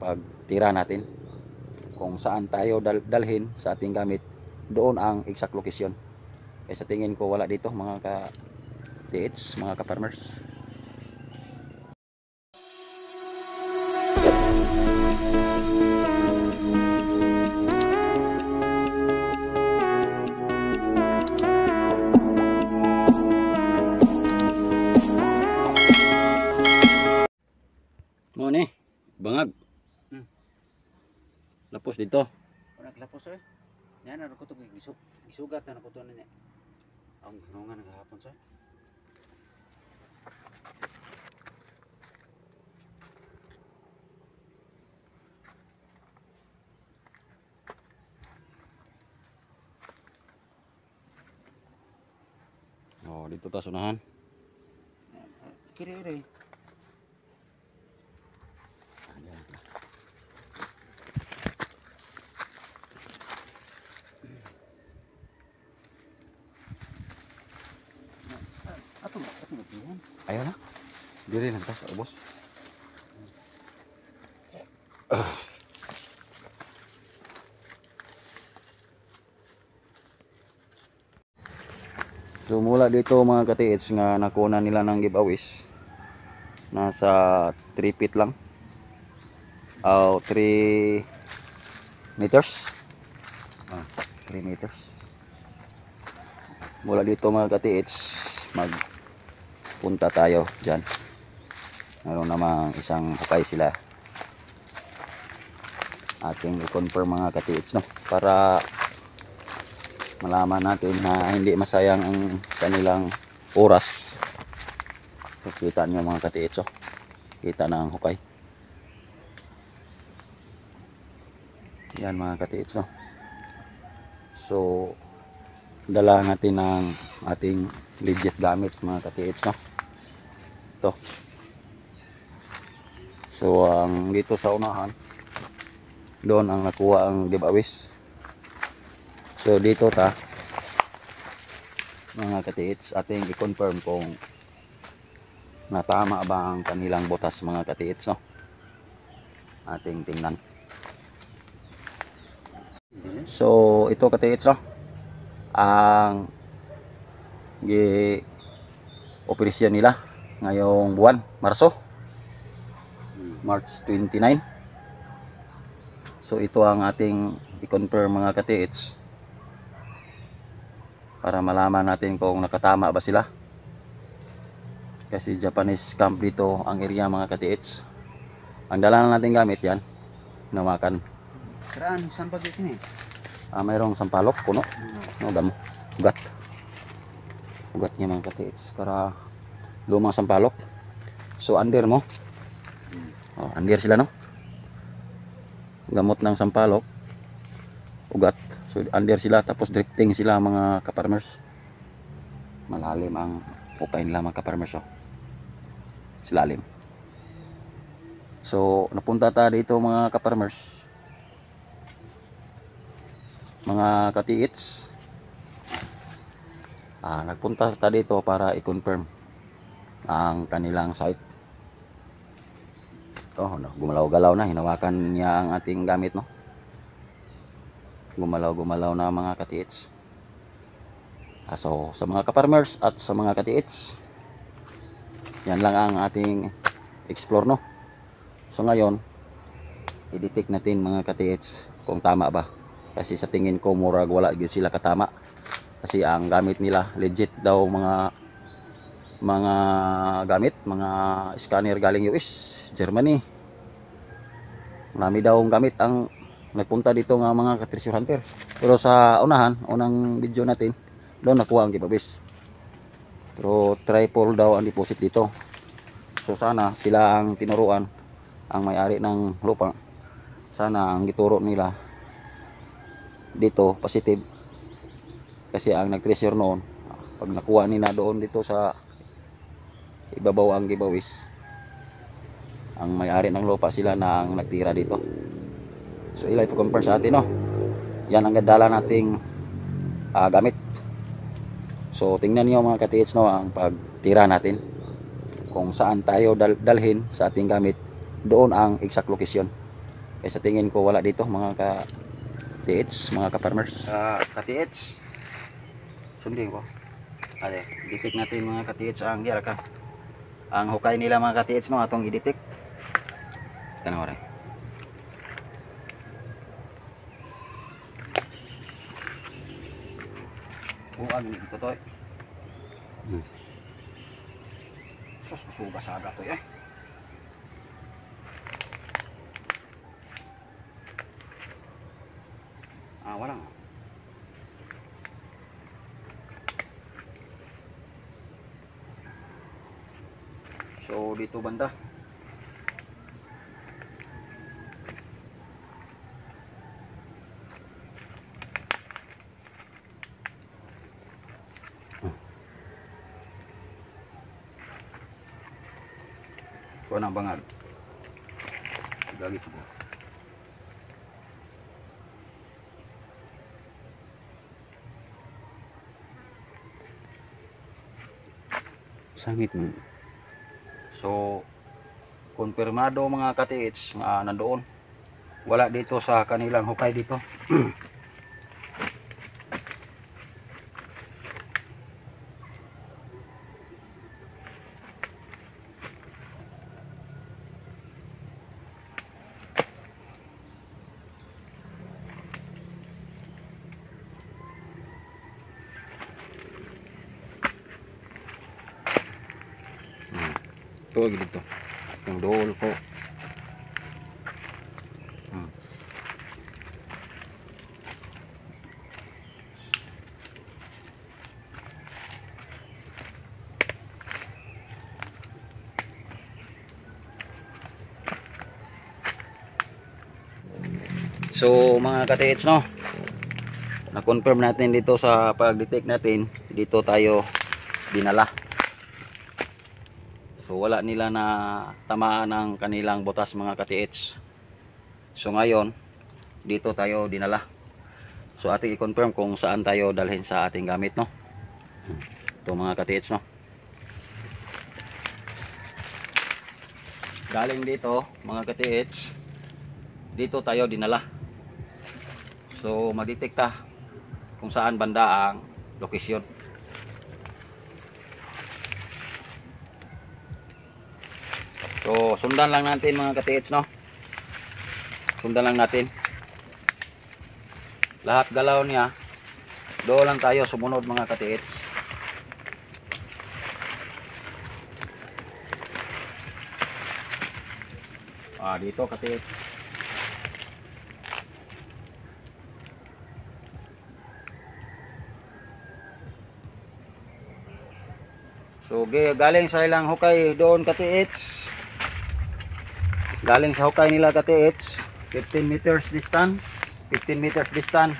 pagtira natin. Kung saan tayo dalhin sa ating gamit, doon ang exact location. Kaya sa tingin ko wala dito mga ka-DH, mga ka-farmers. Mo ni, bangag. Lapos dito. Naglapos eh. Yan na ko to gisugat na ko to niya. Ang gunungan nagahapon sa. Oh, dito ta sunahan. Kiri-kiri. Ato magbihan. Ayaw na. Diri lang ta sa ubos. So mula dito mga ka-TH nga nakuha nila ng giveaways. Nasa 3 feet lang. 3 meters. 3 meters. Mula dito mga ka-TH, magpunta tayo dyan. Meron namang isang hukay sila. Ating i-confirm mga ka-TH, no? Para malaman natin na hindi masayang ang kanilang oras. So, kita nyo mga ka-TH, oh. Kita na ang hukay. Yan mga ka-TH, no? So dala natin ang ating legit gamit mga ka-TH, no? Ito. So ang dito sa unahan, doon ang nakuha ang giveaways. So dito ta mga ka-TH, ating i-confirm kung natama ba ang kanilang butas mga ka-TH, no? Ating tingnan. So ito ka-TH, no? Ang operasyon nila ngayong buwan, March 29. So ito ang ating i-confirm mga ka-TH para malaman natin kung nakatama ba sila, kasi Japanese camp dito ang area mga ka-TH. Ang dala na natin gamit yan, hinawakan. Karaan sampag dito ni. Mayroong sampalok, puno. No, damo. Ugat. Ugat niya mga ka-TH. Kara lumang sampalok. So under mo. Oh, under sila, no? Gamot ng sampalok. Ugat. So under sila, tapos drifting sila mga ka-farmers. Malalim ang hukay nila mga ka-farmers, oh. Silalim. So napunta tayo dito mga ka-farmers, mga ka-TH. Nagpunta tayo dito para i-confirm ang kanilang site. Ito, no, gumalaw-galaw na, hinawakan niya ang ating gamit, no? Gumalaw-gumalaw na mga ka-TH. So sa mga ka-farmers at sa mga ka-TH, yan lang ang ating explore, no? So ngayon, i-detect natin mga ka-TH kung tama ba. Kasi sa tingin ko murag wala gyud sila katama. Kasi ang gamit nila legit daw mga gamit, mga scanner galing US, Germany. Marami daw gamit ang nagpunta dito nga mga ka-treasure hunter. Pero sa unang video natin, doon nakuha ang giveaways. Pero triple daw ang deposit dito. So sana sila ang tinuruan, ang may-ari ng lupa. Sana ang gituro nila dito positive, kasi ang nag-treasure noon, pag nakuha nila doon dito sa ibabaw ang giveaways, ang may-ari ng lupa sila na ang nagtira dito. So ilay po compare sa atin, no? Yan ang gadala nating gamit. So tingnan niyo mga ka-TH, no, ang pagtira natin, kung saan tayo dalhin sa ating gamit, doon ang exact location. Kaya sa tingin ko wala dito mga ka-TH, mga ka-farmers. Ka-TH. Sundin ko. Ate, i-detect natin mga ka-TH ang diara ka. Ang hukay nila mga ka-TH no atong i-detect. Kana ore. Buang dito to. Sus, suga saga to eh. Wala nga. So dito banda. Kuha ng bangag. Galit po. Sangit mo. So, konfirmado mga ka-TH nga nandoon. Wala dito sa kanilang hukay dito. Ito dito. Yung dool ko. So mga ka-TH no, na-confirm natin dito sa pag-detect natin, dito tayo dinala. So wala nila na tamaan ng kanilang butas mga ka-TH. So ngayon, dito tayo dinala. So ating i-confirm kung saan tayo dalhin sa ating gamit no. Ito mga ka-TH no. Galing dito mga ka-TH, dito tayo dinala. So magdetekta kung saan banda ang lokasyon. So sundan lang natin mga ka-TH no. Sundan lang natin. Lahat galaw niya, doon lang tayo sumunod mga ka-TH. Dito ka-TH. So galing sa ilang hukay doon ka-TH. Galing sa hukay nila ka-TH, 15 meters distance. 15 meters distance.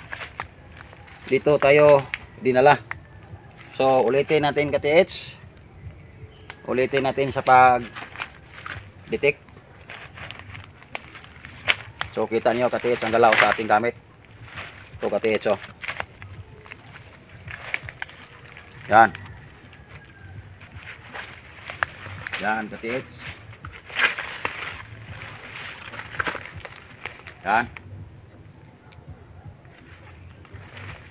Dito tayo dinala. So ulitin natin ka-TH. Ulitin natin sa pag-detect. So kita niyo ka-TH ang galaw sa ating gamit. Ito ka-TH oh. Yan. Yan ka-TH. Yan.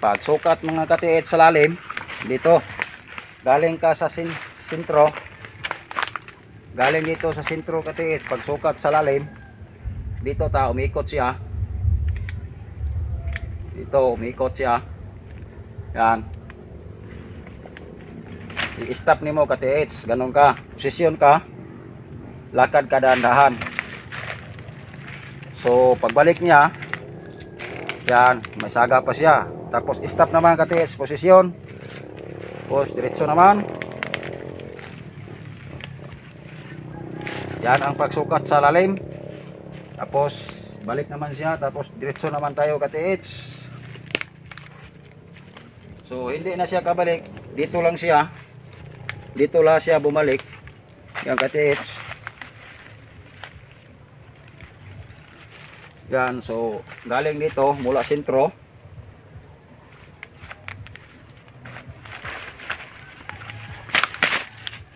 Pagsukat mga ka-TH sa lalim, dito. Galing ka sa sentro. Galing dito sa sentro ka-TH, pagsukat sa lalim, dito ta umikot siya. Dito umikot siya. Yan. I-stop nimo ka-TH, ganun ka. Posisyon ka. Lakad ka dahan-dahan. So pagbalik niya, yan, may saga pa siya. Tapos stop naman ka-TH, posisyon. Tapos diretso naman. Yan ang pagsukat sa lalim. Tapos balik naman siya, tapos diretso naman tayo ka-TH. So hindi na siya kabalik, dito lang siya. Dito lang siya bumalik. Yan ka-TH. Yan, so galing dito mula sentro.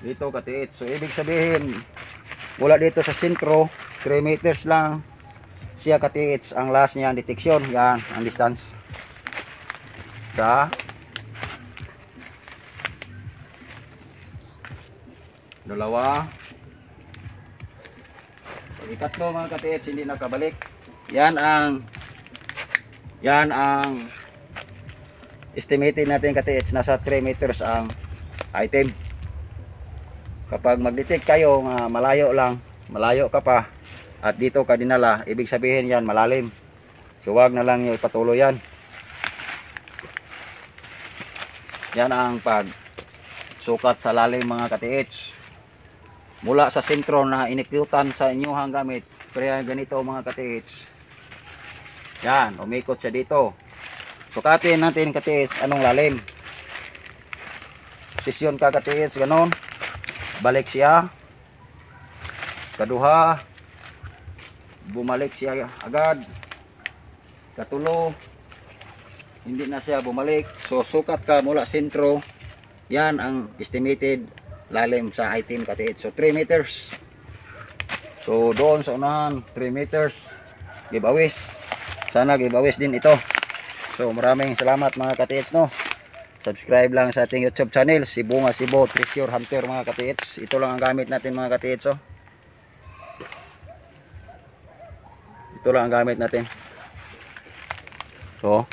Dito ka-TH. So ibig sabihin mula dito sa sentro 3 meters lang siya katiits ang last niya detection. Yan ang distance sa dalawa. Pag ikatlo mga katiits hindi nakabalik, yan ang estimated natin katiits, nasa 3 meters ang item. Kapag mag-detect kayo nga malayo ka pa at dito ka dinala, ibig sabihin yan malalim. So wag na lang yung ipatuloy yan. Yan ang pag sukat sa lalim mga katiits. Mula sa sentro na inikyutan sa inyong gamit, kaya ganito mga katiits. Yan, umikot siya dito. Sukatin natin katiits anong lalim. Sisyon ka katiits, ganon. Balik siya. Kaduha. Bumalik siya agad. Katulo. Hindi na siya bumalik. So sukat ka mula sentro. Yan ang estimated lalim sa item katiits. So 3 meters. So doon sa unahan 3 meters. Giveaways. Sana giveaways din ito. So maraming salamat mga katiits, no. Subscribe lang sa ating YouTube channel, si Bunga Cebu Treasure Hunter mga katiits. Ito lang ang gamit natin mga katiits, oh. Ito lang ang gamit natin. So